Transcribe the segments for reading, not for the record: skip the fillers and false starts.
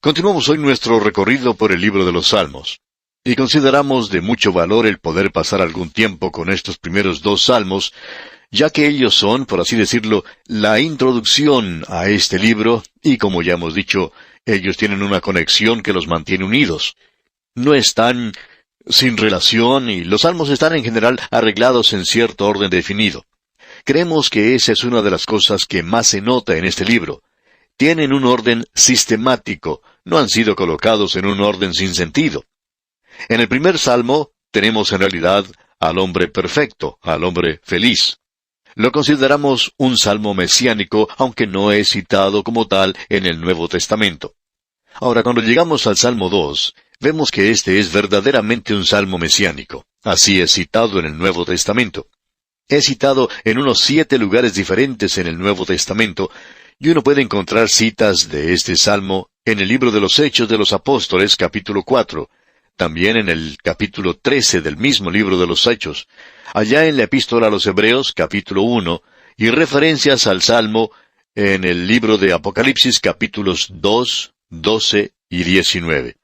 Continuamos hoy nuestro recorrido por el libro de los Salmos. Y consideramos de mucho valor el poder pasar algún tiempo con estos primeros 2 salmos, ya que ellos son, por así decirlo, la introducción a este libro, y como ya hemos dicho, ellos tienen una conexión que los mantiene unidos. No están sin relación y los salmos están en general arreglados en cierto orden definido. Creemos que esa es una de las cosas que más se nota en este libro. Tienen un orden sistemático, no han sido colocados en un orden sin sentido. En el primer salmo tenemos en realidad al hombre perfecto, al hombre feliz. Lo consideramos un salmo mesiánico, aunque no es citado como tal en el Nuevo Testamento. Ahora, cuando llegamos al Salmo 2, vemos que este es verdaderamente un salmo mesiánico. Así es citado en el Nuevo Testamento. Es citado en unos 7 lugares diferentes en el Nuevo Testamento, y uno puede encontrar citas de este salmo en el libro de los Hechos de los Apóstoles, capítulo 4, también en el capítulo 13 del mismo libro de los Hechos, allá en la Epístola a los Hebreos, capítulo 1, y referencias al salmo en el libro de Apocalipsis, capítulos 2, 12 y 19.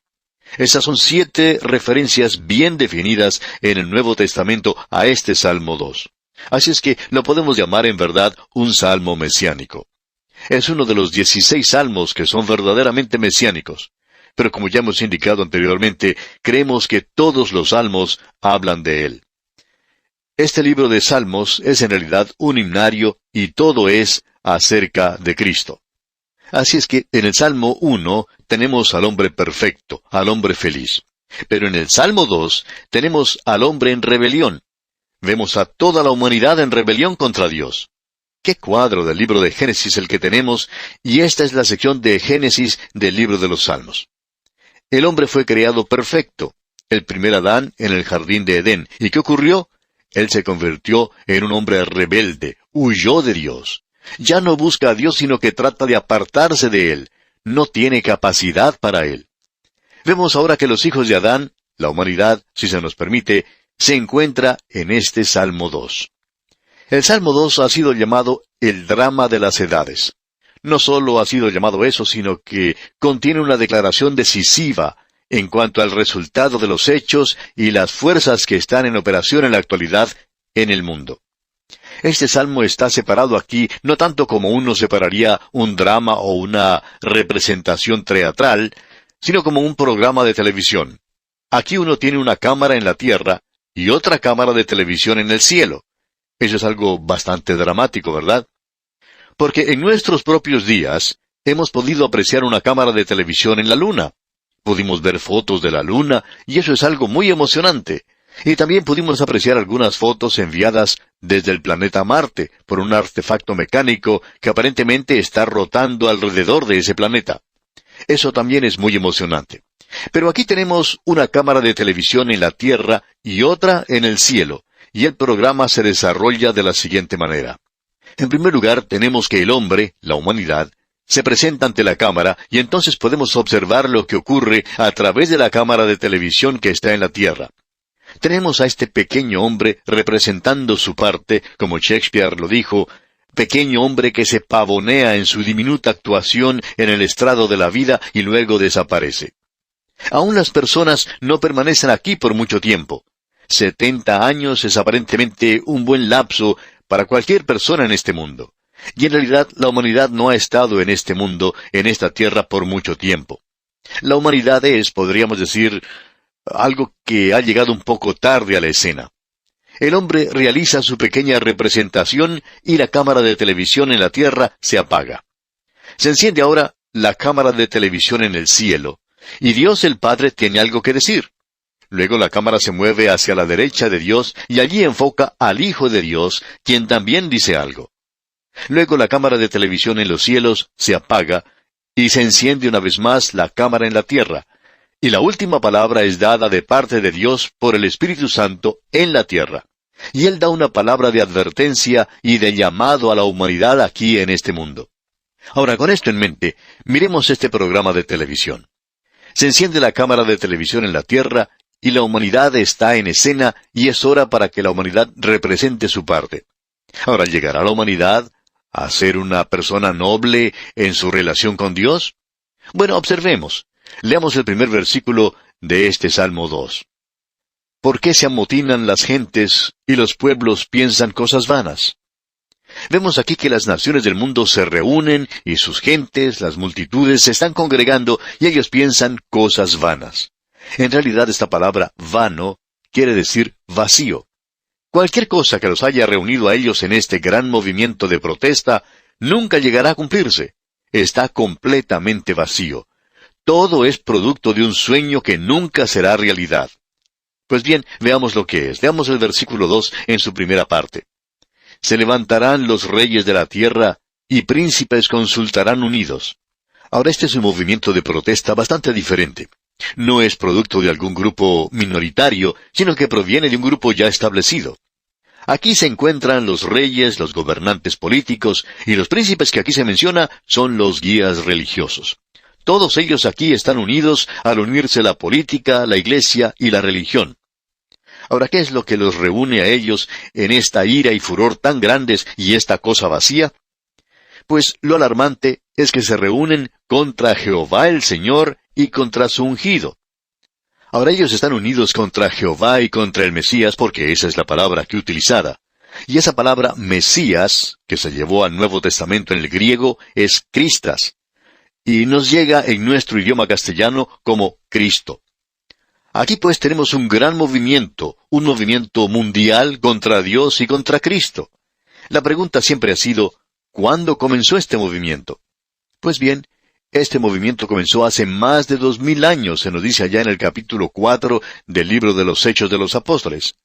Esas son 7 referencias bien definidas en el Nuevo Testamento a este Salmo 2. Así es que lo podemos llamar en verdad un salmo mesiánico. Es uno de los 16 salmos que son verdaderamente mesiánicos. Pero como ya hemos indicado anteriormente, creemos que todos los salmos hablan de él. Este libro de Salmos es en realidad un himnario y todo es acerca de Cristo. Así es que en el Salmo 1 tenemos al hombre perfecto, al hombre feliz. Pero en el Salmo 2 tenemos al hombre en rebelión. Vemos a toda la humanidad en rebelión contra Dios. ¡Qué cuadro del libro de Génesis el que tenemos! Y esta es la sección de Génesis del libro de los Salmos. El hombre fue creado perfecto, el primer Adán en el jardín de Edén. ¿Y qué ocurrió? Él se convirtió en un hombre rebelde, huyó de Dios. Ya no busca a Dios, sino que trata de apartarse de Él. No tiene capacidad para Él. Vemos ahora que los hijos de Adán, la humanidad, si se nos permite, se encuentra en este Salmo 2. El Salmo 2 ha sido llamado el drama de las edades. No solo ha sido llamado eso, sino que contiene una declaración decisiva en cuanto al resultado de los hechos y las fuerzas que están en operación en la actualidad en el mundo. Este salmo está separado aquí no tanto como uno separaría un drama o una representación teatral, sino como un programa de televisión. Aquí uno tiene una cámara en la tierra y otra cámara de televisión en el cielo. Eso es algo bastante dramático, ¿verdad? Porque en nuestros propios días hemos podido apreciar una cámara de televisión en la luna. Pudimos ver fotos de la luna, y eso es algo muy emocionante. Y también pudimos apreciar algunas fotos enviadas desde el planeta Marte por un artefacto mecánico que aparentemente está rotando alrededor de ese planeta. Eso también es muy emocionante. Pero aquí tenemos una cámara de televisión en la Tierra y otra en el cielo, y el programa se desarrolla de la siguiente manera. En primer lugar, tenemos que el hombre, la humanidad, se presenta ante la cámara y entonces podemos observar lo que ocurre a través de la cámara de televisión que está en la Tierra. Tenemos a este pequeño hombre representando su parte, como Shakespeare lo dijo, pequeño hombre que se pavonea en su diminuta actuación en el estrado de la vida y luego desaparece. Aún las personas no permanecen aquí por mucho tiempo. 70 años es aparentemente un buen lapso para cualquier persona en este mundo. Y en realidad la humanidad no ha estado en este mundo, en esta tierra, por mucho tiempo. La humanidad es, podríamos decir, algo que ha llegado un poco tarde a la escena. El hombre realiza su pequeña representación y la cámara de televisión en la tierra se apaga. Se enciende ahora la cámara de televisión en el cielo, y Dios el Padre tiene algo que decir. Luego la cámara se mueve hacia la derecha de Dios y allí enfoca al Hijo de Dios, quien también dice algo. Luego la cámara de televisión en los cielos se apaga y se enciende una vez más la cámara en la tierra. Y la última palabra es dada de parte de Dios por el Espíritu Santo en la tierra. Y Él da una palabra de advertencia y de llamado a la humanidad aquí en este mundo. Ahora, con esto en mente, miremos este programa de televisión. Se enciende la cámara de televisión en la tierra y la humanidad está en escena y es hora para que la humanidad represente su parte. Ahora, ¿llegará la humanidad a ser una persona noble en su relación con Dios? Bueno, observemos. Leamos el primer versículo de este Salmo 2. ¿Por qué se amotinan las gentes y los pueblos piensan cosas vanas? Vemos aquí que las naciones del mundo se reúnen y sus gentes, las multitudes, se están congregando y ellos piensan cosas vanas. En realidad esta palabra vano quiere decir vacío. Cualquier cosa que los haya reunido a ellos en este gran movimiento de protesta nunca llegará a cumplirse. Está completamente vacío. Todo es producto de un sueño que nunca será realidad. Pues bien, veamos lo que es. Veamos el versículo 2 en su primera parte. Se levantarán los reyes de la tierra, y príncipes consultarán unidos. Ahora este es un movimiento de protesta bastante diferente. No es producto de algún grupo minoritario, sino que proviene de un grupo ya establecido. Aquí se encuentran los reyes, los gobernantes políticos, y los príncipes que aquí se menciona son los guías religiosos. Todos ellos aquí están unidos al unirse la política, la iglesia y la religión. Ahora, ¿qué es lo que los reúne a ellos en esta ira y furor tan grandes y esta cosa vacía? Pues lo alarmante es que se reúnen contra Jehová el Señor y contra su ungido. Ahora ellos están unidos contra Jehová y contra el Mesías porque esa es la palabra aquí utilizada. Y esa palabra Mesías, que se llevó al Nuevo Testamento en el griego, es Cristas. Y nos llega en nuestro idioma castellano como Cristo. Aquí pues tenemos un gran movimiento, un movimiento mundial contra Dios y contra Cristo. La pregunta siempre ha sido, ¿cuándo comenzó este movimiento? Pues bien, este movimiento comenzó hace más de 2000 años, se nos dice allá en el capítulo 4 del libro de los Hechos de los Apóstoles.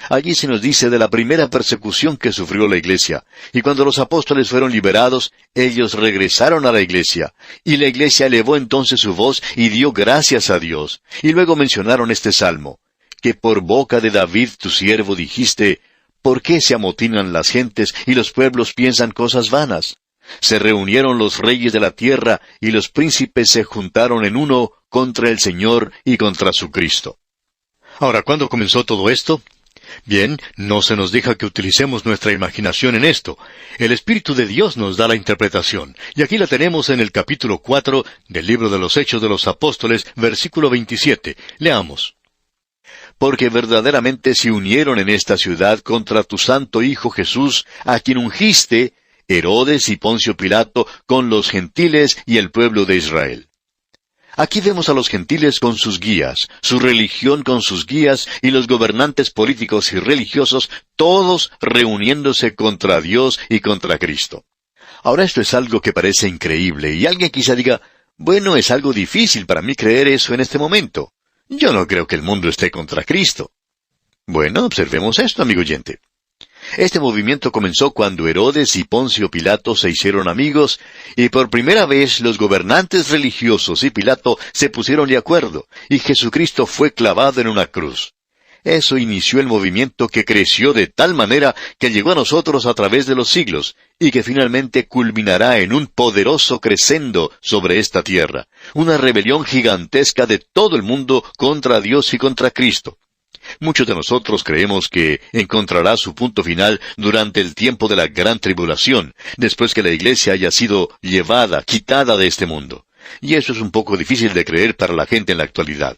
Allí se nos dice de la primera persecución que sufrió la iglesia, y cuando los apóstoles fueron liberados, ellos regresaron a la iglesia, y la iglesia elevó entonces su voz y dio gracias a Dios, y luego mencionaron este salmo, que por boca de David tu siervo dijiste, ¿por qué se amotinan las gentes y los pueblos piensan cosas vanas? Se reunieron los reyes de la tierra, y los príncipes se juntaron en uno contra el Señor y contra su Cristo. Ahora, ¿cuándo comenzó todo esto? Bien, no se nos deja que utilicemos nuestra imaginación en esto. El Espíritu de Dios nos da la interpretación, y aquí la tenemos en el capítulo 4 del libro de los Hechos de los Apóstoles, versículo 27. Leamos. Porque verdaderamente se unieron en esta ciudad contra tu santo Hijo Jesús, a quien ungiste, Herodes y Poncio Pilato, con los gentiles y el pueblo de Israel. Aquí vemos a los gentiles con sus guías, su religión con sus guías y los gobernantes políticos y religiosos, todos reuniéndose contra Dios y contra Cristo. Ahora esto es algo que parece increíble y alguien quizá diga, bueno, es algo difícil para mí creer eso en este momento. Yo no creo que el mundo esté contra Cristo. Bueno, observemos esto, amigo oyente. Este movimiento comenzó cuando Herodes y Poncio Pilato se hicieron amigos, y por primera vez los gobernantes religiosos y Pilato se pusieron de acuerdo, y Jesucristo fue clavado en una cruz. Eso inició el movimiento que creció de tal manera que llegó a nosotros a través de los siglos, y que finalmente culminará en un poderoso crescendo sobre esta tierra, una rebelión gigantesca de todo el mundo contra Dios y contra Cristo. Muchos de nosotros creemos que encontrará su punto final durante el tiempo de la gran tribulación, después que la iglesia haya sido llevada, quitada de este mundo. Y eso es un poco difícil de creer para la gente en la actualidad.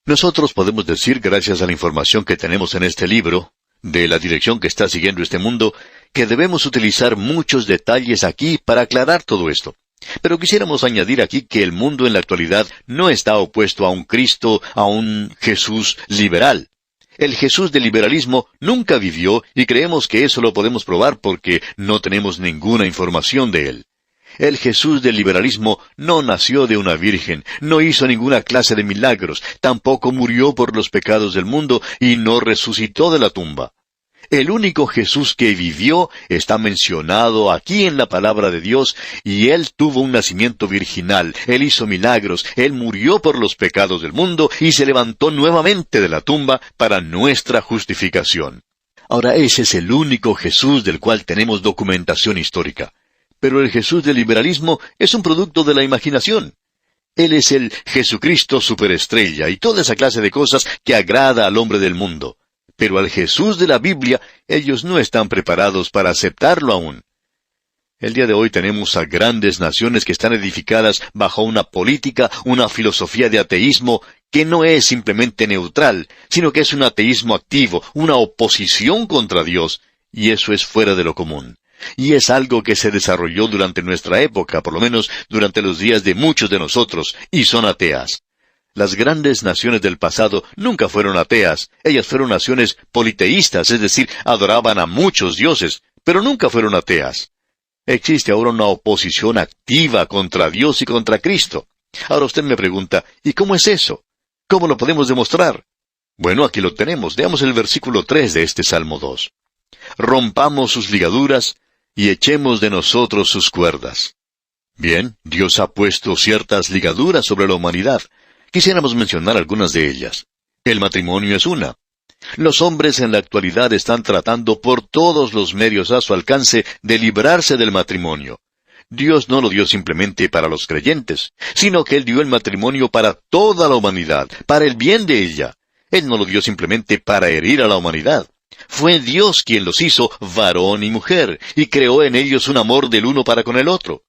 Nosotros podemos decir, gracias a la información que tenemos en este libro, de la dirección que está siguiendo este mundo, que debemos utilizar muchos detalles aquí para aclarar todo esto. Pero quisiéramos añadir aquí que el mundo en la actualidad no está opuesto a un Cristo, a un Jesús liberal. El Jesús del liberalismo nunca vivió y creemos que eso lo podemos probar porque no tenemos ninguna información de él. El Jesús del liberalismo no nació de una virgen, no hizo ninguna clase de milagros, tampoco murió por los pecados del mundo y no resucitó de la tumba. El único Jesús que vivió está mencionado aquí en la palabra de Dios, y Él tuvo un nacimiento virginal, Él hizo milagros, Él murió por los pecados del mundo y se levantó nuevamente de la tumba para nuestra justificación. Ahora ese es el único Jesús del cual tenemos documentación histórica. Pero el Jesús del liberalismo es un producto de la imaginación. Él es el Jesucristo superestrella y toda esa clase de cosas que agrada al hombre del mundo. Pero al Jesús de la Biblia, ellos no están preparados para aceptarlo aún. El día de hoy tenemos a grandes naciones que están edificadas bajo una política, una filosofía de ateísmo que no es simplemente neutral, sino que es un ateísmo activo, una oposición contra Dios, y eso es fuera de lo común. Y es algo que se desarrolló durante nuestra época, por lo menos durante los días de muchos de nosotros, y son ateas. Las grandes naciones del pasado nunca fueron ateas, ellas fueron naciones politeístas, es decir, adoraban a muchos dioses, pero nunca fueron ateas. Existe ahora una oposición activa contra Dios y contra Cristo. Ahora usted me pregunta, ¿y cómo es eso? ¿Cómo lo podemos demostrar? Bueno, aquí lo tenemos. Veamos el versículo 3 de este Salmo 2. Rompamos sus ligaduras y echemos de nosotros sus cuerdas. Bien, Dios ha puesto ciertas ligaduras sobre la humanidad. Quisiéramos mencionar algunas de ellas. El matrimonio es una. Los hombres en la actualidad están tratando por todos los medios a su alcance de librarse del matrimonio. Dios no lo dio simplemente para los creyentes, sino que Él dio el matrimonio para toda la humanidad, para el bien de ella. Él no lo dio simplemente para herir a la humanidad. Fue Dios quien los hizo varón y mujer, y creó en ellos un amor del uno para con el otro.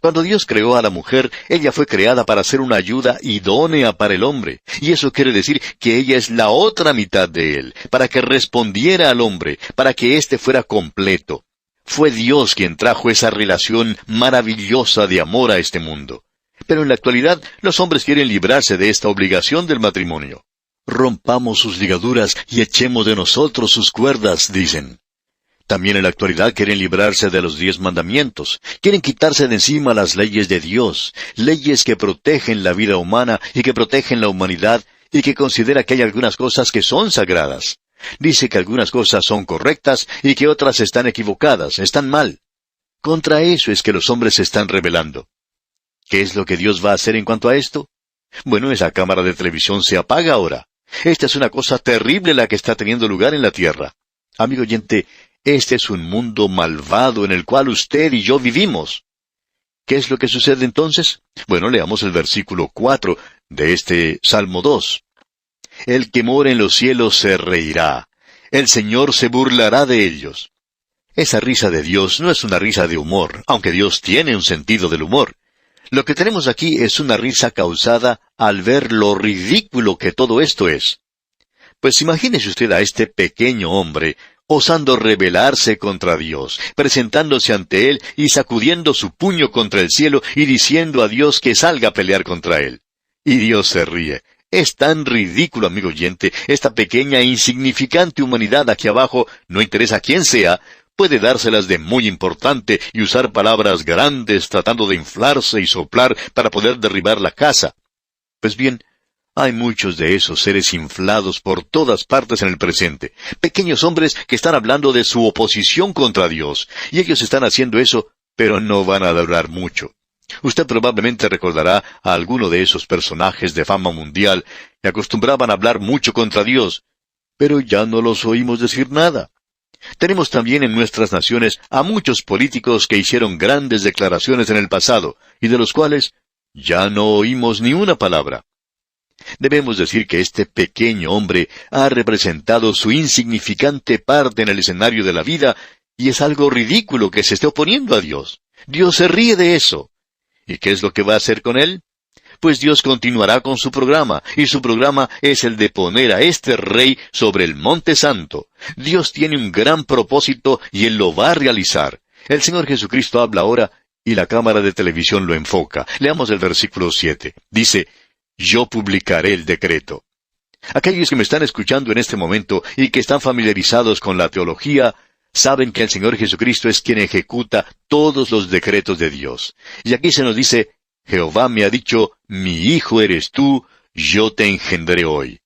Cuando Dios creó a la mujer, ella fue creada para ser una ayuda idónea para el hombre, y eso quiere decir que ella es la otra mitad de él, para que respondiera al hombre, para que éste fuera completo. Fue Dios quien trajo esa relación maravillosa de amor a este mundo. Pero en la actualidad, los hombres quieren librarse de esta obligación del matrimonio. Rompamos sus ligaduras y echemos de nosotros sus cuerdas, dicen. También en la actualidad quieren librarse de los 10 mandamientos. Quieren quitarse de encima las leyes de Dios, leyes que protegen la vida humana y que protegen la humanidad y que considera que hay algunas cosas que son sagradas. Dice que algunas cosas son correctas y que otras están equivocadas, están mal. Contra eso es que los hombres se están rebelando. ¿Qué es lo que Dios va a hacer en cuanto a esto? Bueno, esa cámara de televisión se apaga ahora. Esta es una cosa terrible la que está teniendo lugar en la tierra. Amigo oyente, este es un mundo malvado en el cual usted y yo vivimos. ¿Qué es lo que sucede entonces? Bueno, leamos el versículo 4 de este Salmo 2. El que mora en los cielos se reirá. El Señor se burlará de ellos. Esa risa de Dios no es una risa de humor, aunque Dios tiene un sentido del humor. Lo que tenemos aquí es una risa causada al ver lo ridículo que todo esto es. Pues imagínese usted a este pequeño hombre osando rebelarse contra Dios, presentándose ante Él y sacudiendo su puño contra el cielo y diciendo a Dios que salga a pelear contra Él. Y Dios se ríe. Es tan ridículo, amigo oyente, esta pequeña e insignificante humanidad aquí abajo, no interesa quién sea, puede dárselas de muy importante y usar palabras grandes tratando de inflarse y soplar para poder derribar la casa. Pues bien, hay muchos de esos seres inflados por todas partes en el presente, pequeños hombres que están hablando de su oposición contra Dios, y ellos están haciendo eso, pero no van a durar mucho. Usted probablemente recordará a alguno de esos personajes de fama mundial que acostumbraban a hablar mucho contra Dios, pero ya no los oímos decir nada. Tenemos también en nuestras naciones a muchos políticos que hicieron grandes declaraciones en el pasado, y de los cuales ya no oímos ni una palabra. Debemos decir que este pequeño hombre ha representado su insignificante parte en el escenario de la vida, y es algo ridículo que se esté oponiendo a Dios. Dios se ríe de eso. ¿Y qué es lo que va a hacer con él? Pues Dios continuará con su programa, y su programa es el de poner a este rey sobre el Monte Santo. Dios tiene un gran propósito y Él lo va a realizar. El Señor Jesucristo habla ahora, y la cámara de televisión lo enfoca. Leamos el versículo 7. Dice, yo publicaré el decreto. Aquellos que me están escuchando en este momento y que están familiarizados con la teología, saben que el Señor Jesucristo es quien ejecuta todos los decretos de Dios. Y aquí se nos dice, Jehová me ha dicho, mi hijo eres tú, yo te engendré hoy.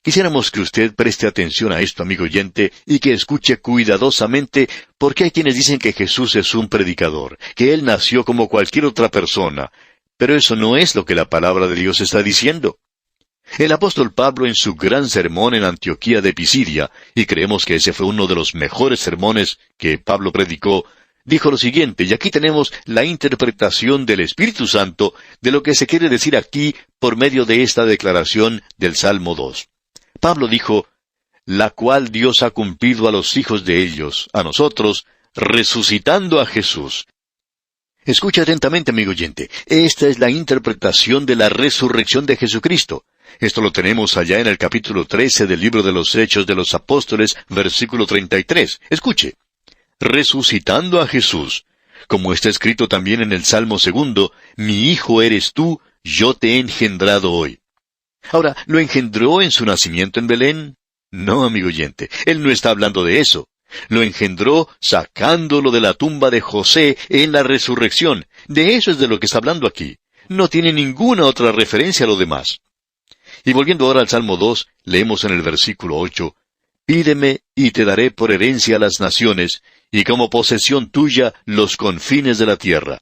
Quisiéramos que usted preste atención a esto, amigo oyente, y que escuche cuidadosamente, porque hay quienes dicen que Jesús es un predicador, que Él nació como cualquier otra persona, pero eso no es lo que la palabra de Dios está diciendo. El apóstol Pablo en su gran sermón en Antioquía de Pisidia, y creemos que ese fue uno de los mejores sermones que Pablo predicó, dijo lo siguiente, y aquí tenemos la interpretación del Espíritu Santo de lo que se quiere decir aquí por medio de esta declaración del Salmo 2. Pablo dijo, la cual Dios ha cumplido a los hijos de ellos, a nosotros, resucitando a Jesús. Escucha atentamente, amigo oyente. Esta es la interpretación de la resurrección de Jesucristo. Esto lo tenemos allá en el capítulo 13 del libro de los Hechos de los Apóstoles, versículo 33. Escuche. Resucitando a Jesús. Como está escrito también en el Salmo 2, mi hijo eres tú, yo te he engendrado hoy. Ahora, ¿lo engendró en su nacimiento en Belén? No, amigo oyente, él no está hablando de eso. Lo engendró sacándolo de la tumba de José en la resurrección. De eso es de lo que está hablando aquí. No tiene ninguna otra referencia a lo demás. Y volviendo ahora al Salmo 2, leemos en el versículo 8, Pídeme y te daré por herencia a las naciones, y como posesión tuya los confines de la tierra.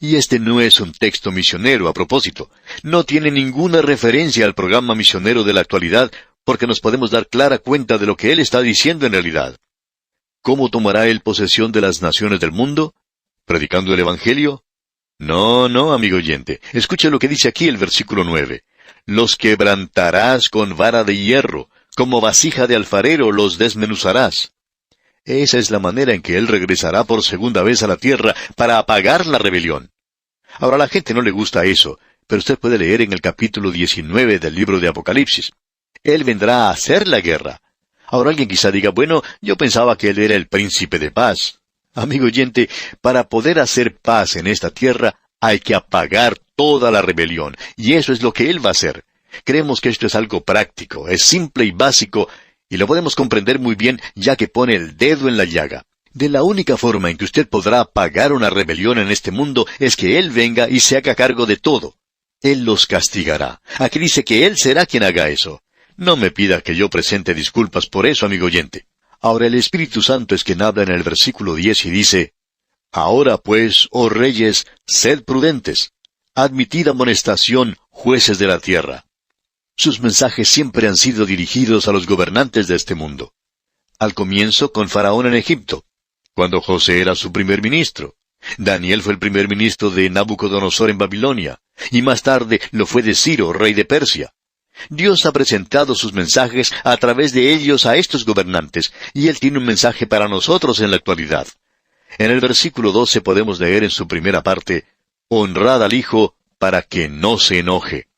Y este no es un texto misionero a propósito. No tiene ninguna referencia al programa misionero de la actualidad, porque nos podemos dar clara cuenta de lo que él está diciendo en realidad. ¿Cómo tomará él posesión de las naciones del mundo? ¿Predicando el Evangelio? No, amigo oyente. Escuche lo que dice aquí el versículo 9. Los quebrantarás con vara de hierro, como vasija de alfarero los desmenuzarás. Esa es la manera en que él regresará por segunda vez a la tierra para apagar la rebelión. Ahora a la gente no le gusta eso, pero usted puede leer en el capítulo 19 del libro de Apocalipsis. Él vendrá a hacer la guerra. Ahora alguien quizá diga, bueno, yo pensaba que él era el príncipe de paz. Amigo oyente, para poder hacer paz en esta tierra hay que apagar toda la rebelión, y eso es lo que él va a hacer. Creemos que esto es algo práctico, es simple y básico, y lo podemos comprender muy bien ya que pone el dedo en la llaga. De la única forma en que usted podrá apagar una rebelión en este mundo es que Él venga y se haga cargo de todo. Él los castigará. Aquí dice que Él será quien haga eso. No me pida que yo presente disculpas por eso, amigo oyente. Ahora el Espíritu Santo es quien habla en el versículo 10 y dice, Ahora pues, oh reyes, sed prudentes. Admitid amonestación, jueces de la tierra. Sus mensajes siempre han sido dirigidos a los gobernantes de este mundo. Al comienzo con Faraón en Egipto, cuando José era su primer ministro. Daniel fue el primer ministro de Nabucodonosor en Babilonia, y más tarde lo fue de Ciro, rey de Persia. Dios ha presentado sus mensajes a través de ellos a estos gobernantes, y Él tiene un mensaje para nosotros en la actualidad. En el versículo 12 podemos leer en su primera parte, Honrad al Hijo para que no se enoje.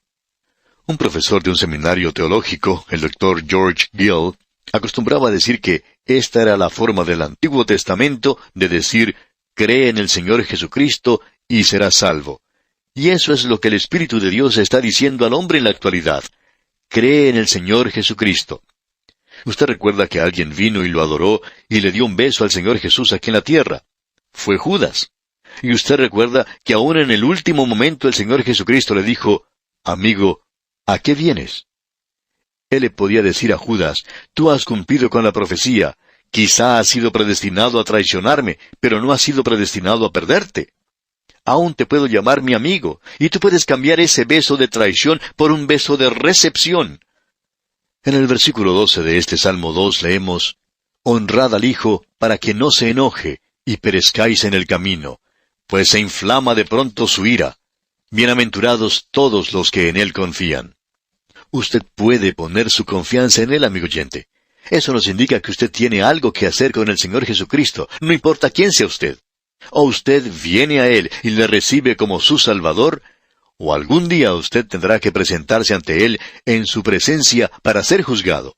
Un profesor de un seminario teológico, el Dr. George Gill, acostumbraba a decir que esta era la forma del Antiguo Testamento de decir, cree en el Señor Jesucristo y serás salvo. Y eso es lo que el Espíritu de Dios está diciendo al hombre en la actualidad. Cree en el Señor Jesucristo. Usted recuerda que alguien vino y lo adoró y le dio un beso al Señor Jesús aquí en la tierra. Fue Judas. Y usted recuerda que aún en el último momento el Señor Jesucristo le dijo, amigo, ¿a qué vienes? Él le podía decir a Judas, tú has cumplido con la profecía, quizá has sido predestinado a traicionarme, pero no has sido predestinado a perderte. Aún te puedo llamar mi amigo, y tú puedes cambiar ese beso de traición por un beso de recepción. En el versículo 12 de este Salmo 2 leemos, Honrad al Hijo para que no se enoje, y perezcáis en el camino, pues se inflama de pronto su ira. Bienaventurados todos los que en Él confían. Usted puede poner su confianza en Él, amigo oyente. Eso nos indica que usted tiene algo que hacer con el Señor Jesucristo, no importa quién sea usted. O usted viene a Él y le recibe como su Salvador, o algún día usted tendrá que presentarse ante Él en su presencia para ser juzgado.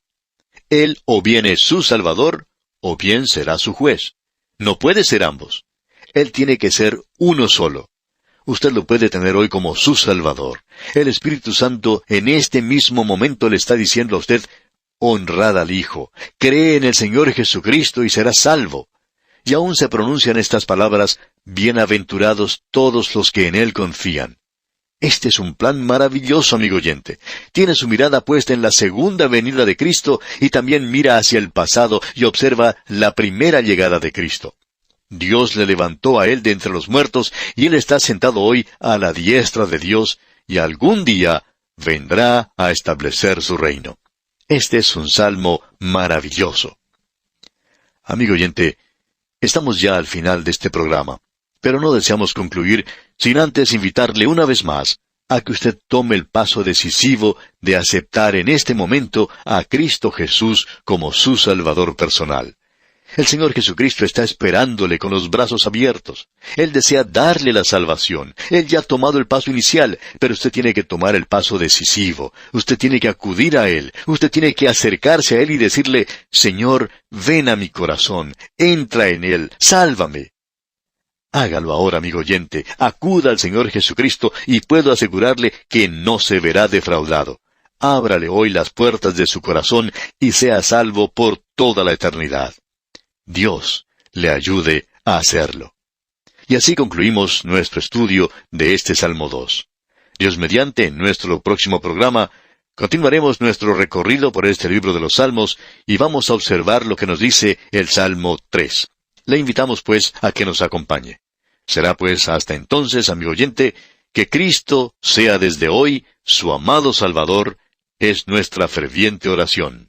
Él o bien es su Salvador, o bien será su juez. No puede ser ambos. Él tiene que ser uno solo. Usted lo puede tener hoy como su Salvador. El Espíritu Santo en este mismo momento le está diciendo a usted, honrad al Hijo, cree en el Señor Jesucristo y será salvo. Y aún se pronuncian estas palabras, bienaventurados todos los que en Él confían. Este es un plan maravilloso, amigo oyente. Tiene su mirada puesta en la segunda venida de Cristo y también mira hacia el pasado y observa la primera llegada de Cristo. Dios le levantó a Él de entre los muertos y Él está sentado hoy a la diestra de Dios y algún día vendrá a establecer su reino. Este es un salmo maravilloso. Amigo oyente, estamos ya al final de este programa, pero no deseamos concluir sin antes invitarle una vez más a que usted tome el paso decisivo de aceptar en este momento a Cristo Jesús como su Salvador personal. El Señor Jesucristo está esperándole con los brazos abiertos. Él desea darle la salvación. Él ya ha tomado el paso inicial, pero usted tiene que tomar el paso decisivo. Usted tiene que acudir a Él. Usted tiene que acercarse a Él y decirle, Señor, ven a mi corazón, entra en Él, sálvame. Hágalo ahora, amigo oyente. Acuda al Señor Jesucristo y puedo asegurarle que no se verá defraudado. Ábrale hoy las puertas de su corazón y sea salvo por toda la eternidad. Dios le ayude a hacerlo. Y así concluimos nuestro estudio de este Salmo 2. Dios mediante, en nuestro próximo programa, continuaremos nuestro recorrido por este libro de los Salmos y vamos a observar lo que nos dice el Salmo 3. Le invitamos, pues, a que nos acompañe. Será, pues, hasta entonces, amigo oyente, que Cristo sea desde hoy su amado Salvador, es nuestra ferviente oración.